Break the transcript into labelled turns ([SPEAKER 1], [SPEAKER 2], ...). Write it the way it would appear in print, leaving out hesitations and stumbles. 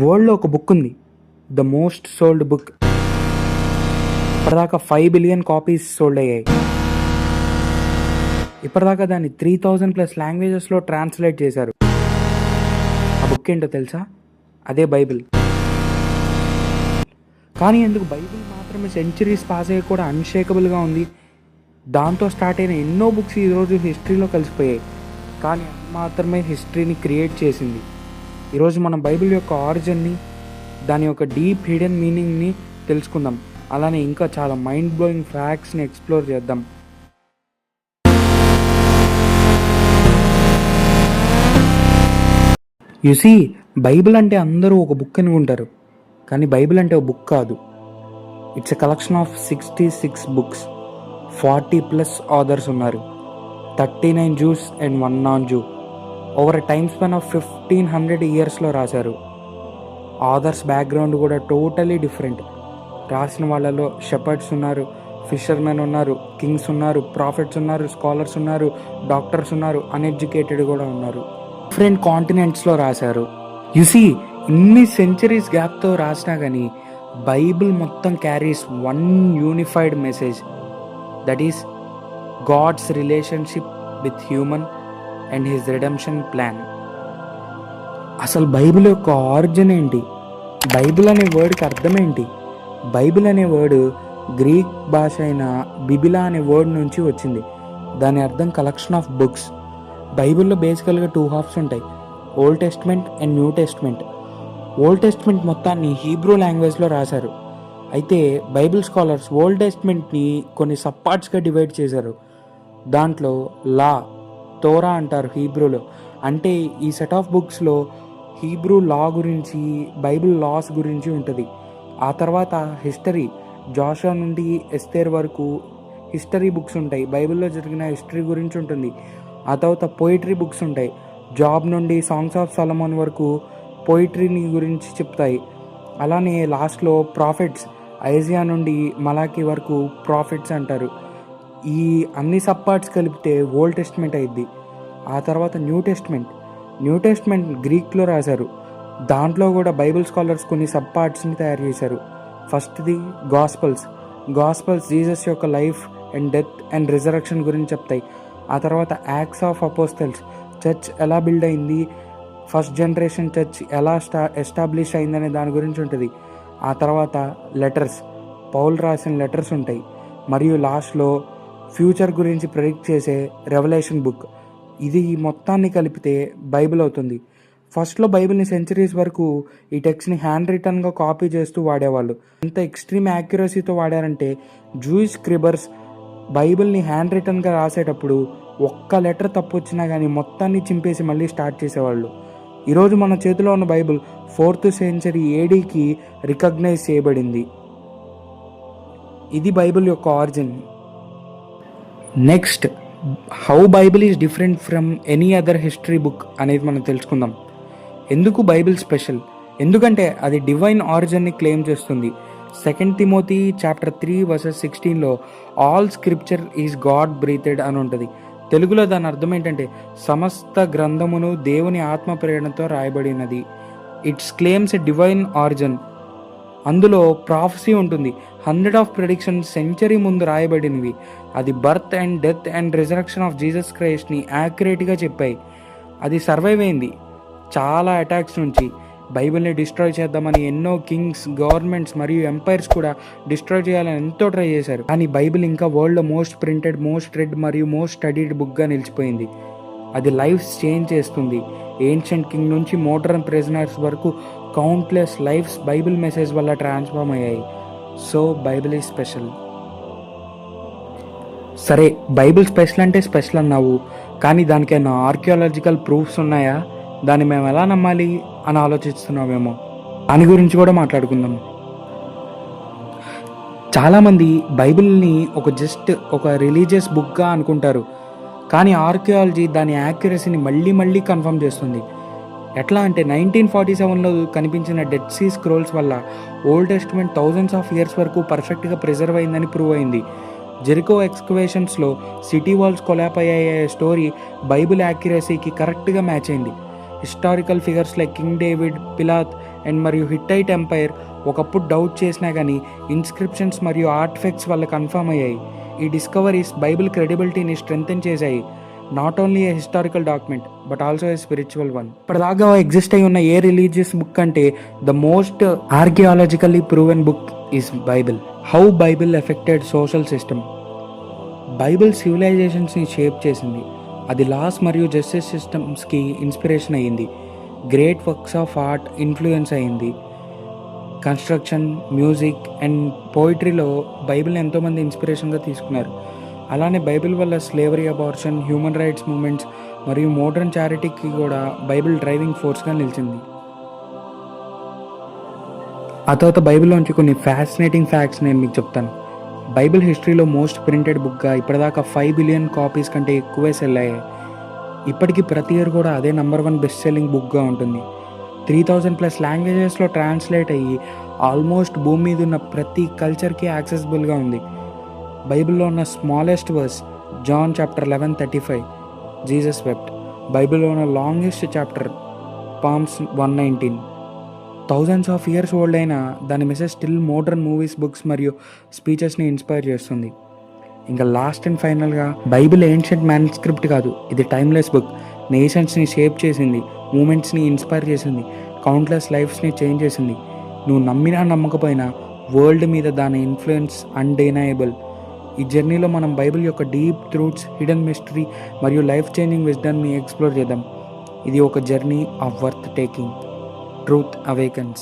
[SPEAKER 1] వరల్డ్లో ఒక బుక్ ఉంది, ద మోస్ట్ సోల్డ్ బుక్. ఇప్పటిదాకా 5 బిలియన్ కాపీస్ సోల్డ్ అయ్యాయి. ఇప్పటిదాకా దాన్ని 3000+ లాంగ్వేజెస్లో ట్రాన్స్లేట్ చేశారు. ఆ బుక్ ఏంటో తెలుసా? అదే బైబిల్. కానీ ఎందుకు బైబిల్ మాత్రమే సెంచరీస్ పాస్ అయ్యి కూడా అన్షేకబుల్గా ఉంది? దాంతో స్టార్ట్ అయిన ఎన్నో బుక్స్ ఈరోజు హిస్టరీలో కలిసిపోయాయి. కానీ అది మాత్రమే హిస్టరీని క్రియేట్ చేసింది. ఈరోజు మనం బైబిల్ యొక్క ఆరిజిన్ని, దాని యొక్క డీప్ హిడెన్ మీనింగ్ని తెలుసుకుందాం. అలానే ఇంకా చాలా మైండ్ బ్లోయింగ్ ఫ్యాక్ట్స్ని ఎక్స్ప్లోర్ చేద్దాం. యూసీ, బైబిల్ అంటే అందరూ ఒక బుక్ అనుకుంటారు, కానీ బైబిల్ అంటే ఒక బుక్ కాదు. It's a collection of 66 books. 40+ authors ఉన్నారు. 39 Jews and 1 non-Jew. Over a time span of 1500 ఇయర్స్లో రాశారు. ఆథర్స్ బ్యాక్గ్రౌండ్ కూడా టోటలీ డిఫరెంట్. రాసిన వాళ్ళలో షెపర్డ్స్ ఉన్నారు, ఫిషర్మెన్ ఉన్నారు, కింగ్స్ ఉన్నారు, ప్రాఫిట్స్ ఉన్నారు, స్కాలర్స్ ఉన్నారు, డాక్టర్స్ ఉన్నారు, అన్ఎడ్యుకేటెడ్ కూడా ఉన్నారు. డిఫరెంట్ కాంటినెంట్స్లో రాశారు. యూసీ, ఇన్ని సెంచరీస్ గ్యాప్తో రాసినా కానీ బైబిల్ మొత్తం carries one unified message, that is God's relationship with human and his redemption plan. అసలు బైబిల్ యొక్క ఆరిజిన్ ఏంటి? బైబిల్ అనే వర్డ్కి అర్థం ఏంటి? బైబిల్ అనే వర్డ్ గ్రీక్ భాష అయిన బిబిలా అనే వర్డ్ నుంచి వచ్చింది. దాని అర్థం కలెక్షన్ ఆఫ్ బుక్స్. బైబిల్లో బేసికల్గా 2 హాఫ్స్ ఉంటాయి, old testament and new testament. Old testament మొత్తాన్ని హీబ్రూ లాంగ్వేజ్లో రాశారు. అయితే బైబిల్ స్కాలర్స్ ఓల్డ్ టెస్ట్మెంట్ని కొన్ని సబ్ పార్ట్స్గా డివైడ్ చేశారు. దాంట్లో లా, తోరా అంటారు హీబ్రూలో. అంటే ఈ సెట్ ఆఫ్ బుక్స్లో హీబ్రూ లా గురించి, బైబిల్ లాస్ గురించి ఉంటుంది. ఆ తర్వాత హిస్టరీ, జోషువా నుండి ఎస్తేర్ వరకు హిస్టరీ బుక్స్ ఉంటాయి, బైబిల్లో జరిగిన హిస్టరీ గురించి ఉంటుంది. ఆ తర్వాత పోయిటరీ బుక్స్ ఉంటాయి. జాబ్ నుండి సాంగ్స్ ఆఫ్ సొలొమోన్ వరకు పోయిటరీని గురించి చెప్తాయి. అలానే లాస్ట్లో ప్రాఫిట్స్, ఐజియా నుండి మలాకి వరకు ప్రాఫిట్స్ అంటారు. ఈ అన్ని సబ్ పార్ట్స్ కలిపితే ఓల్డ్ టెస్ట్మెంట్ అయింది. ఆ తర్వాత న్యూ టెస్ట్మెంట్ గ్రీక్లో రాశారు. దాంట్లో కూడా బైబిల్ స్కాలర్స్ కొన్ని సబ్ పార్ట్స్ని తయారు చేశారు. ఫస్ట్ది గాస్పల్స్ జీసస్ యొక్క life and death and resurrection గురించి చెప్తాయి. ఆ తర్వాత యాక్ట్స్ ఆఫ్ అపోస్టల్స్, చర్చ్ ఎలా బిల్డ్ అయింది, ఫస్ట్ జనరేషన్ చర్చ్ ఎలా ఎస్టాబ్లిష్ అయిందనే దాని గురించి ఉంటుంది. ఆ తర్వాత లెటర్స్, పౌల్ రాసిన లెటర్స్ ఉంటాయి. మరియు లాస్ట్లో ఫ్యూచర్ గురించి ప్రెడిక్ట్ చేసే రెవల్యూషన్ బుక్. ఇది మొత్తాన్ని కలిపితే బైబిల్ అవుతుంది. ఫస్ట్లో బైబిల్ని సెంచరీస్ వరకు ఈ టెక్స్ట్ని హ్యాండ్ రిటన్గా కాపీ చేస్తూ వాడేవాళ్ళు. ఎంత ఎక్స్ట్రీమ్ యాక్యురసీతో వాడారంటే జూయిష్ స్క్రిబర్స్ బైబిల్ని హ్యాండ్ రిటన్గా రాసేటప్పుడు ఒక్క లెటర్ తప్పు వచ్చినా కానీ మొత్తాన్ని చింపేసి మళ్ళీ స్టార్ట్ చేసేవాళ్ళు. ఈరోజు మన చేతిలో ఉన్న బైబిల్ 4th century ADకి రికగ్నైజ్ చేయబడింది. ఇది బైబిల్ యొక్క origin. Next, how Bible is different from any other history book అనేది మనం తెలుసుకుందాం. ఎందుకు బైబిల్ స్పెషల్? ఎందుకంటే అది డివైన్ ఆరిజిన్ని క్లెయిమ్ చేస్తుంది. 2 Timothy chapter 3:16లో all scripture is God breathed అని ఉంటుంది. తెలుగులో దాని అర్థం ఏంటంటే సమస్త గ్రంథమును దేవుని ఆత్మ ప్రేరణతో రాయబడినది. It's claims a divine origin. అందులో ప్రాఫెసీ ఉంటుంది. 100 of predictions సెంచరీ ముందు రాయబడినవి. అది birth and death and resurrection of Jesus క్రైస్ట్ని యాక్యురేట్గా చెప్పాయి. అది సర్వైవ్ అయింది చాలా అటాక్స్ నుంచి. బైబిల్ని డిస్ట్రాయ్ చేద్దామని ఎన్నో కింగ్స్, గవర్నమెంట్స్ మరియు ఎంపైర్స్ కూడా డిస్ట్రాయ్ చేయాలని ఎంతో ట్రై చేశారు. కానీ బైబిల్ ఇంకా వరల్డ్లో మోస్ట్ ప్రింటెడ్, మోస్ట్ రెడ్ మరియు మోస్ట్ స్టడీడ్ బుక్గా నిలిచిపోయింది. అది లైఫ్స్ చేంజ్ చేస్తుంది. ఏన్షియంట్ కింగ్ నుంచి మోడర్న్ ప్రిజనర్స్ వరకు కౌంట్లెస్ లైఫ్స్ బైబిల్ మెసేజ్ వల్ల ట్రాన్స్ఫార్మ్ అయ్యాయి. So Bible is special. సరే, బైబిల్ స్పెషల్ అంటే స్పెషల్ అన్నావు, కానీ దానికైనా ఆర్కియాలజికల్ ప్రూఫ్స్ ఉన్నాయా? దాన్ని మేము ఎలా నమ్మాలి అని ఆలోచిస్తున్నామేమో. దాని గురించి కూడా మాట్లాడుకుందాం. చాలామంది బైబిల్ని జస్ట్ ఒక రిలీజియస్ బుక్గా అనుకుంటారు, కానీ ఆర్కియాలజీ దాని యాక్యురసీని మళ్ళీ కన్ఫర్మ్ చేస్తుంది. ఎట్లా అంటే 1947లో కనిపించిన డెడ్ సీ స్క్రోల్స్ వల్ల old testament thousands of years వరకు పర్ఫెక్ట్గా ప్రిజర్వ్ అయిందని ప్రూవ్ అయింది. జెరికో ఎక్స్కవేషన్స్లో సిటీ వాల్స్ కొలాప్ అయ్యే స్టోరీ బైబిల్ యాక్యురసీకి కరెక్ట్గా మ్యాచ్ అయింది. Historical figures like king David, Pilate and మరియు హిట్టైట్ ఎంపైర్ ఒకప్పుడు డౌట్ చేసినా కానీ ఇన్స్క్రిప్షన్స్ మరియు ఆర్టిఫెక్ట్స్ వల్ల కన్ఫర్మ్ అయ్యాయి. ఈ డిస్కవరీస్ బైబిల్ క్రెడిబిలిటీని స్ట్రెంగ్తెన్ చేశాయి. Not only A historical document but also a spiritual one. ఇప్పటిదాకా ఎగ్జిస్ట్ అయి ఉన్న ఏ రిలీజియస్ బుక్ అంటే the most archaeologically proven book is Bible. How Bible affected social system. Bible సివిలైజేషన్స్ని షేప్ చేసింది. అది లాస్ మరియు జస్టిస్ సిస్టమ్స్కి ఇన్స్పిరేషన్ అయ్యింది. Great works of art influence అయ్యింది. కన్స్ట్రక్షన్, మ్యూజిక్ అండ్ పోయిటరీలో బైబిల్ని ఎంతోమంది ఇన్స్పిరేషన్గా తీసుకున్నారు. అలానే బైబిల్ వల్ల slavery, abortion, human rights movements మరియు మోడర్న్ చారిటీకి కూడా బైబిల్ డ్రైవింగ్ ఫోర్స్గా నిలిచింది. ఆ తర్వాత బైబిల్లోంచి కొన్ని ఫ్యాసినేటింగ్ ఫ్యాక్ట్స్ నేను మీకు చెప్తాను. బైబిల్ హిస్టరీలో మోస్ట్ ప్రింటెడ్ బుక్గా ఇప్పటిదాకా 5 బిలియన్ కాపీస్ కంటే ఎక్కువే సెల్ అయ్యాయి. ఇప్పటికీ ప్రతి ఇయర్ కూడా అదే నంబర్ 1 బెస్ట్ సెల్లింగ్ బుక్గా ఉంటుంది. 3000+ లాంగ్వేజెస్లో ట్రాన్స్లేట్ అయ్యి ఆల్మోస్ట్ భూమి మీద ఉన్న ప్రతి కల్చర్కి యాక్సెసిబుల్గా ఉంది. బైబిల్లో ఉన్న smallest verse John chapter 11:35 Jesus wept. బైబిల్లో ఉన్న longest chapter Psalms 119. Thousands of years old అయినా దాని message still modern movies, books మరియు స్పీచెస్ని ఇన్స్పైర్ చేస్తుంది. ఇంకా లాస్ట్ అండ్ ఫైనల్గా బైబిల్ ఏన్షియంట్ మ్యాన్స్క్రిప్ట్ కాదు, ఇది టైమ్లెస్ బుక్. నేషన్స్ని షేప్ చేసింది, మూమెంట్స్ని ఇన్స్పైర్ చేసింది, కౌంట్లెస్ లైఫ్స్ని చేంజ్ చేసింది. నువ్వు నమ్మినా నమ్మకపోయినా వరల్డ్ మీద దాని ఇన్ఫ్లుయెన్స్ అన్డెనయబుల్. ఈ జర్నీలో మనం బైబిల్ యొక్క డీప్ ట్రూత్స్, హిడెన్ మిస్టరీ మరియు లైఫ్ చేంజింగ్ విజ్డమ్ని ఎక్స్ప్లోర్ చేద్దాం. ఇది ఒక journey of worth taking. Truth awakens.